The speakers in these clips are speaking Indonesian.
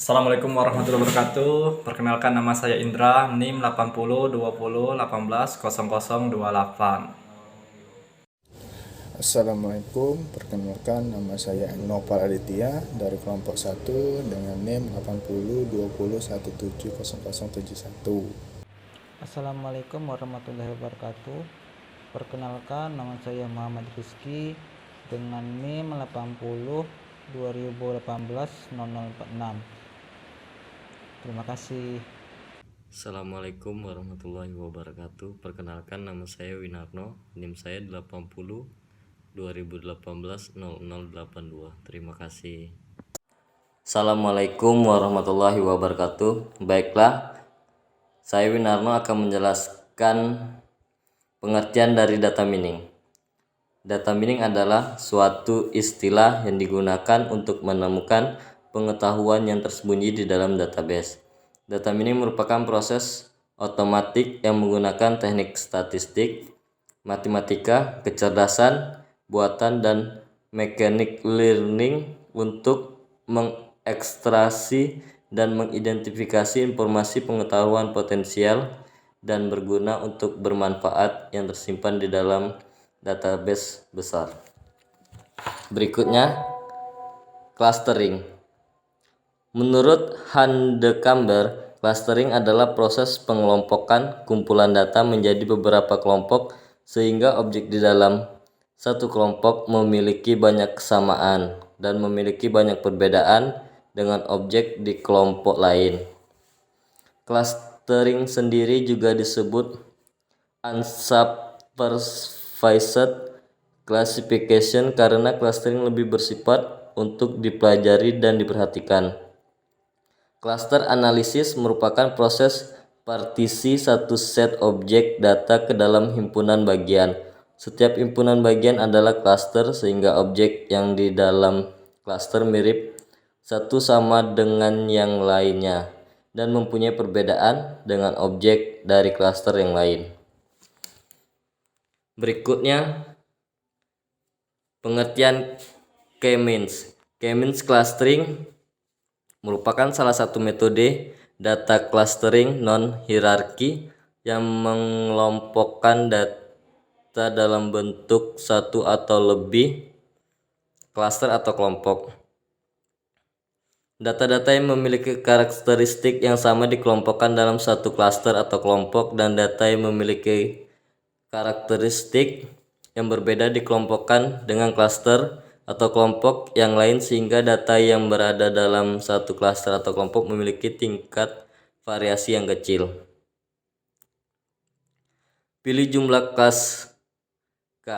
Assalamualaikum warahmatullahi wabarakatuh. Perkenalkan, nama saya Indra, NIM 8020180028. Assalamualaikum, perkenalkan nama saya Nopal Aditya dari kelompok 1 dengan NIM 802021700071. Assalamualaikum warahmatullahi wabarakatuh. Perkenalkan, nama saya Muhammad Rizky dengan NIM 80 2018 0046. Terima kasih. Assalamualaikum warahmatullahi wabarakatuh. Perkenalkan, nama saya Winarno, NIM saya 80 2018 0082. Terima kasih. Assalamualaikum warahmatullahi wabarakatuh. Baiklah, saya Winarno akan menjelaskan pengertian dari data mining. Data mining adalah suatu istilah yang digunakan untuk menemukan pengetahuan yang tersembunyi di dalam database. Data mining merupakan proses otomatik yang menggunakan teknik statistik, matematika, kecerdasan buatan, dan mechanic learning untuk mengekstraksi dan mengidentifikasi informasi pengetahuan potensial dan berguna untuk bermanfaat yang tersimpan di dalam database besar. Berikutnya, clustering. Menurut Handecamber, clustering adalah proses pengelompokan kumpulan data menjadi beberapa kelompok sehingga objek di dalam satu kelompok memiliki banyak kesamaan dan memiliki banyak perbedaan dengan objek di kelompok lain. Clustering sendiri juga disebut unsupervised classification karena clustering lebih bersifat untuk dipelajari dan diperhatikan. Cluster analisis merupakan proses partisi satu set objek data ke dalam himpunan bagian. Setiap himpunan bagian adalah cluster sehingga objek yang di dalam cluster mirip satu sama dengan yang lainnya dan mempunyai perbedaan dengan objek dari cluster yang lain. Berikutnya, pengertian K-means. K-means clustering merupakan salah satu metode data clustering non-hierarki yang mengelompokkan data dalam bentuk satu atau lebih cluster atau kelompok. Data-data yang memiliki karakteristik yang sama dikelompokkan dalam satu cluster atau kelompok, dan data yang memiliki karakteristik yang berbeda dikelompokkan dengan cluster atau kelompok yang lain sehingga data yang berada dalam satu cluster atau kelompok memiliki tingkat variasi yang kecil. Pilih jumlah kelas K.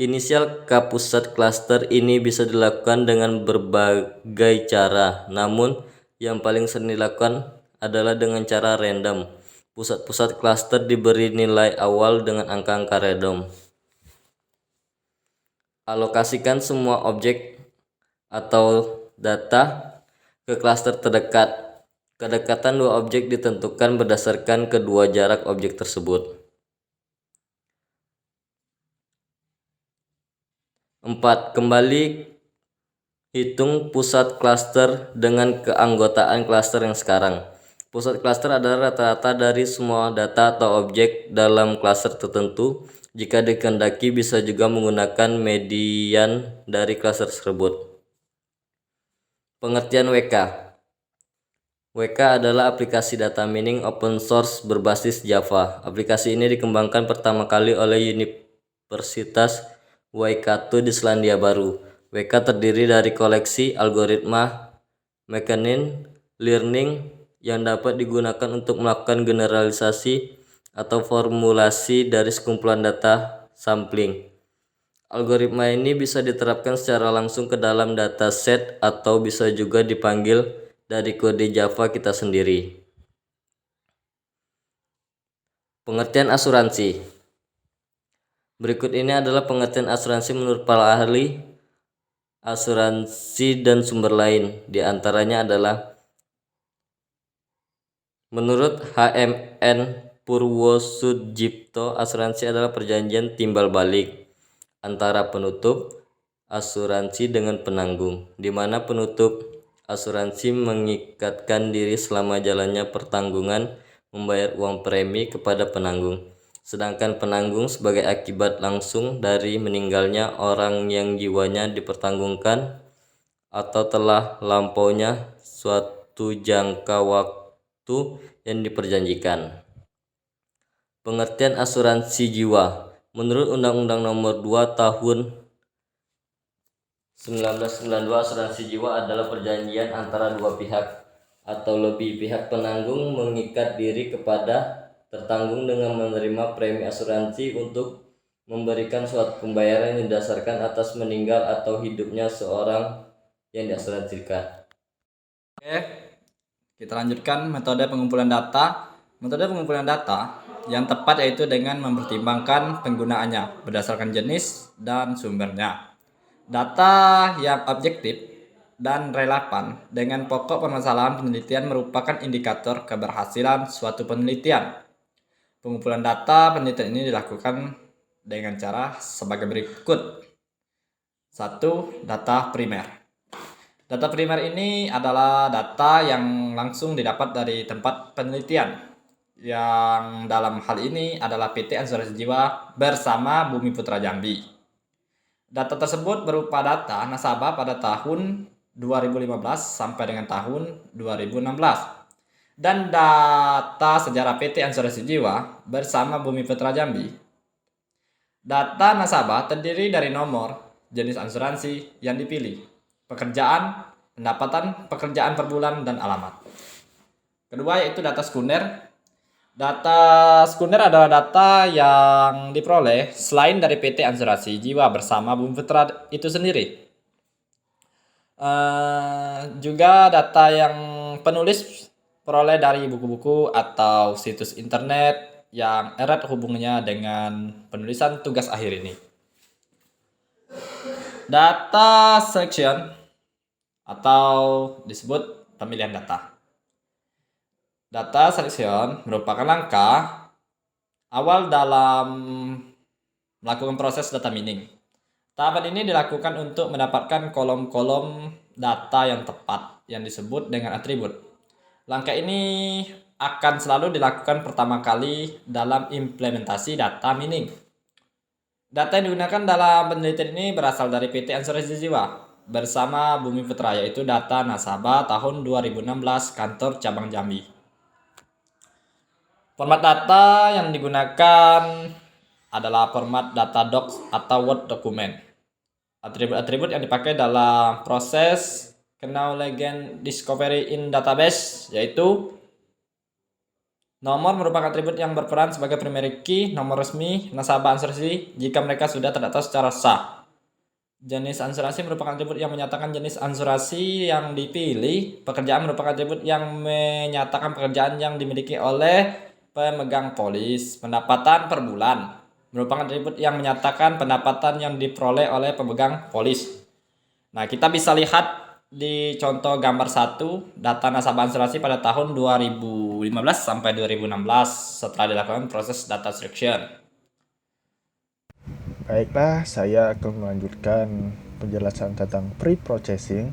Inisial K pusat cluster ini bisa dilakukan dengan berbagai cara, namun yang paling sering dilakukan adalah dengan cara random. Pusat-pusat cluster diberi nilai awal dengan angka-angka random. Alokasikan semua objek atau data ke cluster terdekat. Kedekatan dua objek ditentukan berdasarkan kedua jarak objek tersebut. 4. Kembali hitung pusat cluster dengan keanggotaan cluster yang sekarang. Pusat cluster adalah rata-rata dari semua data atau objek dalam cluster tertentu. Jika dikehendaki, bisa juga menggunakan median dari cluster tersebut. Pengertian WK. WK adalah aplikasi data mining open source berbasis Java. Aplikasi ini dikembangkan pertama kali oleh Universitas Waikato di Selandia Baru. WK terdiri dari koleksi algoritma machine learning yang dapat digunakan untuk melakukan generalisasi atau formulasi dari sekumpulan data sampling. Algoritma ini bisa diterapkan secara langsung ke dalam dataset atau bisa juga dipanggil dari kode Java kita sendiri. Pengertian asuransi. Berikut ini adalah pengertian asuransi menurut para ahli asuransi dan sumber lain. Di antaranya adalah menurut HMN Purwosudjipto, asuransi adalah perjanjian timbal balik antara penutup asuransi dengan penanggung, di mana penutup asuransi mengikatkan diri selama jalannya pertanggungan membayar uang premi kepada penanggung. Sedangkan penanggung sebagai akibat langsung dari meninggalnya orang yang jiwanya dipertanggungkan atau telah lampaunya suatu jangka waktu yang diperjanjikan. Pengertian asuransi jiwa. Menurut Undang-Undang Nomor 2 Tahun 1992, asuransi jiwa adalah perjanjian antara dua pihak atau lebih pihak penanggung mengikat diri kepada tertanggung dengan menerima premi asuransi untuk memberikan suatu pembayaran yang didasarkan atas meninggal atau hidupnya seorang yang diasuransikan. Oke, kita lanjutkan metode pengumpulan data. Metode pengumpulan data yang tepat yaitu dengan mempertimbangkan penggunaannya berdasarkan jenis dan sumbernya. Data yang objektif dan relevan dengan pokok permasalahan penelitian merupakan indikator keberhasilan suatu penelitian. Pengumpulan data penelitian ini dilakukan dengan cara sebagai berikut. 1. Data primer. Data primer ini adalah data yang langsung didapat dari tempat penelitian, yang dalam hal ini adalah PT Asuransi Jiwa bersama Bumi Putra Jambi. Data tersebut berupa data nasabah pada tahun 2015 sampai dengan tahun 2016 dan data sejarah PT Asuransi Jiwa bersama Bumi Putra Jambi. Data nasabah terdiri dari nomor, jenis asuransi yang dipilih, pekerjaan, pendapatan pekerjaan per bulan, dan alamat. Kedua yaitu data sekunder. Data sekunder adalah data yang diperoleh selain dari PT Asuransi Jiwa bersama Bumi Putra itu sendiri. Juga data yang penulis peroleh dari buku-buku atau situs internet yang erat hubungannya dengan penulisan tugas akhir ini. Data selection atau disebut pemilihan data. Data selection merupakan langkah awal dalam melakukan proses data mining. Tahapan ini dilakukan untuk mendapatkan kolom-kolom data yang tepat yang disebut dengan atribut. Langkah ini akan selalu dilakukan pertama kali dalam implementasi data mining. Data yang digunakan dalam penelitian ini berasal dari PT Asuransi Jiwa bersama Bumi Putra, yaitu data nasabah tahun 2016 kantor cabang Jambi. Format data yang digunakan adalah format data docs atau Word dokumen. Atribut-atribut yang dipakai dalam proses knowledge discovery in database yaitu nomor merupakan atribut yang berperan sebagai primary key, nomor resmi nasabah asuransi jika mereka sudah terdaftar secara sah. Jenis asuransi merupakan atribut yang menyatakan jenis asuransi yang dipilih. Pekerjaan merupakan atribut yang menyatakan pekerjaan yang dimiliki oleh pemegang polis. Pendapatan per bulan merupakan atribut yang menyatakan pendapatan yang diperoleh oleh pemegang polis. Nah, kita bisa lihat di contoh gambar 1 data nasabah asuransi pada tahun 2015 sampai 2016 setelah dilakukan proses data selection. Baiklah, saya akan melanjutkan penjelasan tentang pre-processing.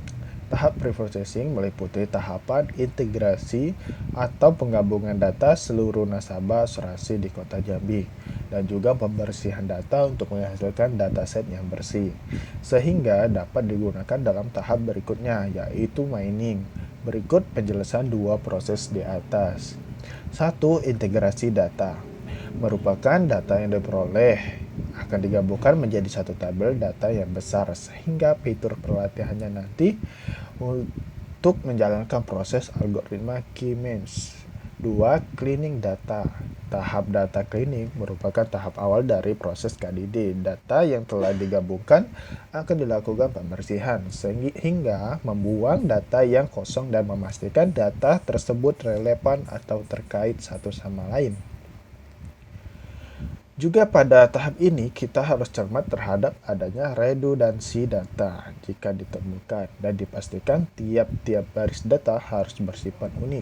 Tahap pre-processing meliputi tahapan integrasi atau penggabungan data seluruh nasabah asuransi di Kota Jambi dan juga pembersihan data untuk menghasilkan dataset yang bersih sehingga dapat digunakan dalam tahap berikutnya yaitu mining. Berikut penjelasan dua proses di atas. 1. Integrasi data merupakan data yang diperoleh akan digabungkan menjadi satu tabel data yang besar sehingga fitur pelatihannya nanti untuk menjalankan proses algoritma K-means. 2. Cleaning data. Tahap data cleaning merupakan tahap awal dari proses KDD. Data yang telah digabungkan akan dilakukan pembersihan sehingga membuang data yang kosong dan memastikan data tersebut relevan atau terkait satu sama lain. Juga pada tahap ini kita harus cermat terhadap adanya redundansi data jika ditemukan dan dipastikan tiap-tiap baris data harus bersifat unik.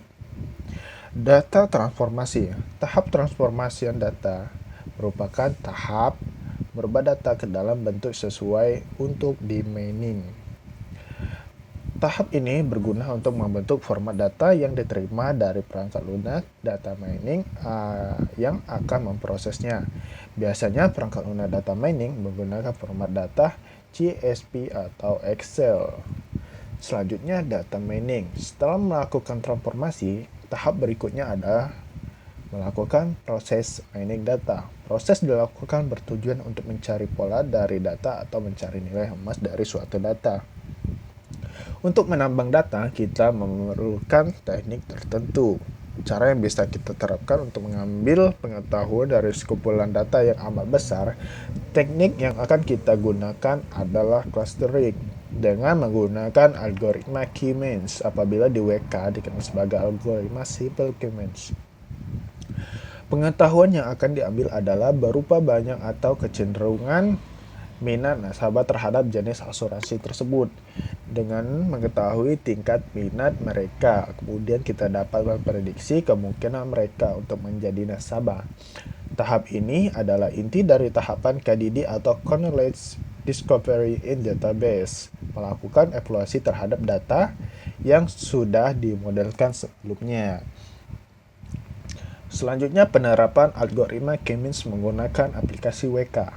Data transformasi. Tahap transformasian data merupakan tahap merubah data ke dalam bentuk sesuai untuk di mining. Tahap ini berguna untuk membentuk format data yang diterima dari perangkat lunak data mining yang akan memprosesnya. Biasanya perangkat lunak data mining menggunakan format data CSV atau Excel. Selanjutnya, data mining. Setelah melakukan transformasi, tahap berikutnya adalah melakukan proses mining data. Proses dilakukan bertujuan untuk mencari pola dari data atau mencari nilai emas dari suatu data. Untuk menambang data, kita memerlukan teknik tertentu. Cara yang bisa kita terapkan untuk mengambil pengetahuan dari sekumpulan data yang amat besar, teknik yang akan kita gunakan adalah clustering dengan menggunakan algoritma K-means apabila di WK dikenal sebagai algoritma simple K-means. Pengetahuan yang akan diambil adalah berupa banyak atau kecenderungan minat nasabah terhadap jenis asuransi tersebut. Dengan mengetahui tingkat minat mereka, kemudian kita dapat memprediksi kemungkinan mereka untuk menjadi nasabah. Tahap ini adalah inti dari tahapan KDD atau Knowledge Discovery in Database, melakukan evaluasi terhadap data yang sudah dimodelkan sebelumnya. Selanjutnya, penerapan algoritma K-means menggunakan aplikasi WK.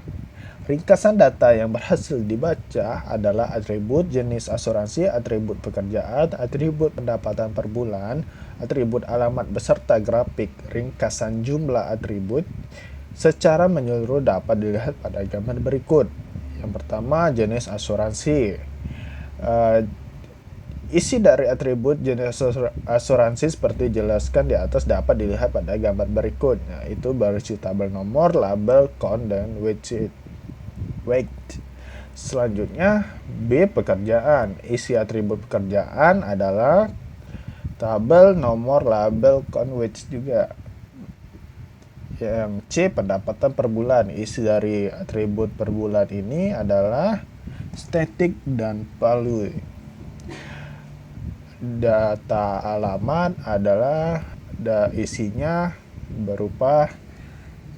Ringkasan data yang berhasil dibaca adalah atribut jenis asuransi, atribut pekerjaan, atribut pendapatan per bulan, atribut alamat beserta grafik. Ringkasan jumlah atribut secara menyeluruh dapat dilihat pada gambar berikut. Yang pertama, jenis asuransi. Isi dari atribut jenis asuransi seperti dijelaskan di atas dapat dilihat pada gambar berikut, yaitu berisi tabel nomor, label, count, dan weight. Selanjutnya, B. Pekerjaan. Isi atribut pekerjaan adalah tabel, nomor, label, count, weight juga. Yang C. Pendapatan per bulan. Isi dari atribut per bulan ini adalah static dan value. Data alamat adalah isinya berupa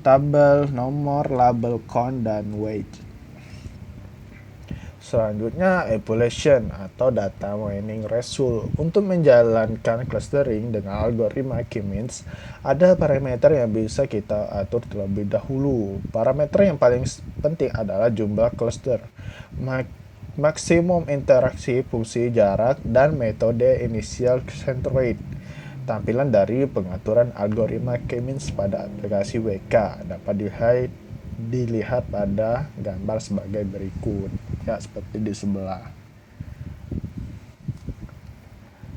tabel, nomor, label, count, dan weight. Selanjutnya, evaluation atau data mining result. Untuk menjalankan clustering dengan algoritma K-means, ada parameter yang bisa kita atur terlebih dahulu. Parameter yang paling penting adalah jumlah cluster, maksimum interaksi, fungsi jarak, dan metode initial centroid. Tampilan dari pengaturan algoritma K-means pada aplikasi WK dapat dilihat pada gambar sebagai berikut, ya, seperti di sebelah.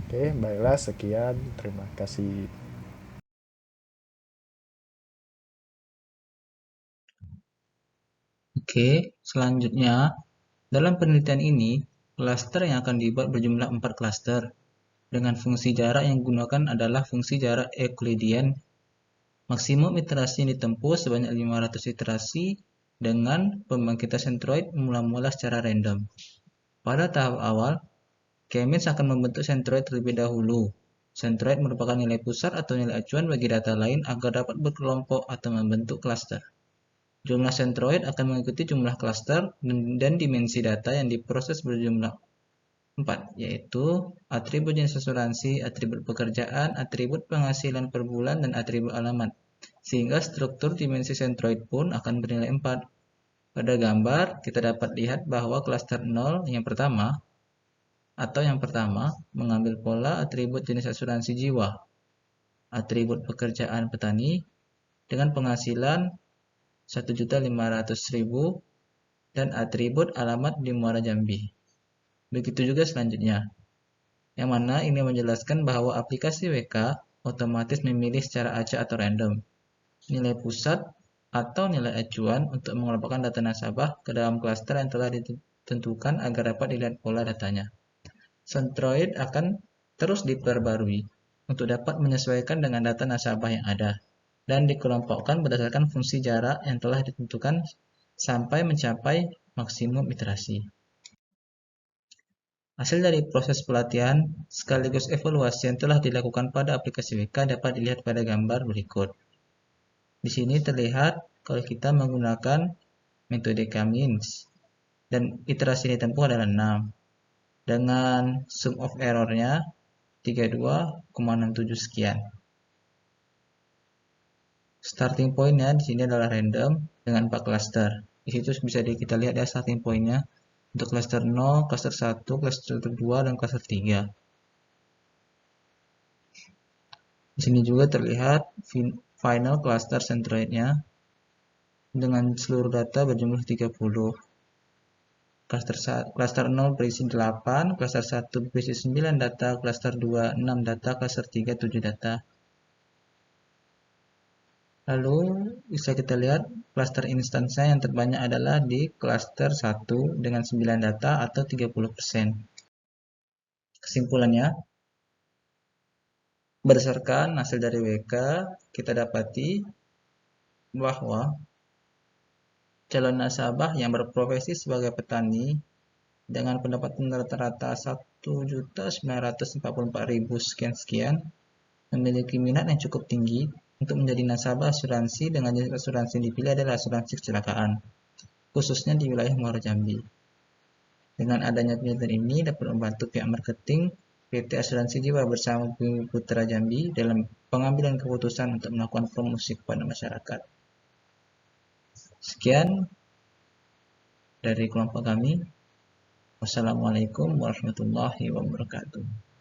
Oke, baiklah, sekian, terima kasih. Oke, selanjutnya, dalam penelitian ini, klaster yang akan dibuat berjumlah 4 klaster. Dengan fungsi jarak yang digunakan adalah fungsi jarak Euclidean. Maksimum iterasi yang ditempuh sebanyak 500 iterasi dengan pembangkitan centroid mula-mula secara random. Pada tahap awal, K-means akan membentuk centroid terlebih dahulu. Centroid merupakan nilai pusat atau nilai acuan bagi data lain agar dapat berkelompok atau membentuk klaster. Jumlah centroid akan mengikuti jumlah klaster dan dimensi data yang diproses berjumlah 4, yaitu atribut jenis asuransi, atribut pekerjaan, atribut penghasilan per bulan, dan atribut alamat. Sehingga struktur dimensi centroid pun akan bernilai 4. Pada gambar, kita dapat lihat bahwa klaster 0 yang pertama mengambil pola atribut jenis asuransi jiwa, atribut pekerjaan petani dengan penghasilan 1.500.000 dan atribut alamat di Muara Jambi. Begitu juga selanjutnya, yang mana ini menjelaskan bahwa aplikasi WK otomatis memilih secara acak atau random nilai pusat atau nilai acuan untuk mengelompokkan data nasabah ke dalam klaster yang telah ditentukan agar dapat dilihat pola datanya. Centroid akan terus diperbarui untuk dapat menyesuaikan dengan data nasabah yang ada dan dikelompokkan berdasarkan fungsi jarak yang telah ditentukan sampai mencapai maksimum iterasi. Hasil dari proses pelatihan sekaligus evaluasi yang telah dilakukan pada aplikasi WK dapat dilihat pada gambar berikut. Di sini terlihat kalau kita menggunakan metode K-means dan iterasi yang ditempuh adalah 6. dengan sum of error-nya 32,67 sekian. Starting point-nya di sini adalah random dengan 4 cluster. Di situ bisa kita lihat ya starting point-nya untuk cluster 0, cluster 1, cluster 2, dan cluster 3. Di sini juga terlihat final cluster centroid-nya dengan seluruh data berjumlah 30. Cluster 0 berisi 8, cluster 1 berisi 9 data, cluster 2 6 data, cluster 3 7 data. Lalu bisa kita lihat cluster instance-nya yang terbanyak adalah di cluster 1 dengan 9 data atau 30%. Kesimpulannya, berdasarkan hasil dari WK, kita dapati bahwa calon nasabah yang berprofesi sebagai petani dengan pendapatan rata-rata 1.944.000 sekian memiliki minat yang cukup tinggi untuk menjadi nasabah asuransi dengan jenis asuransi yang dipilih adalah asuransi kecelakaan, khususnya di wilayah Muara Jambi. Dengan adanya kegiatan ini dapat membantu pihak marketing PT Asuransi Jiwa bersama Bumi Putra Jambi dalam pengambilan keputusan untuk melakukan promosi kepada masyarakat. Sekian dari kelompok kami. Wassalamualaikum warahmatullahi wabarakatuh.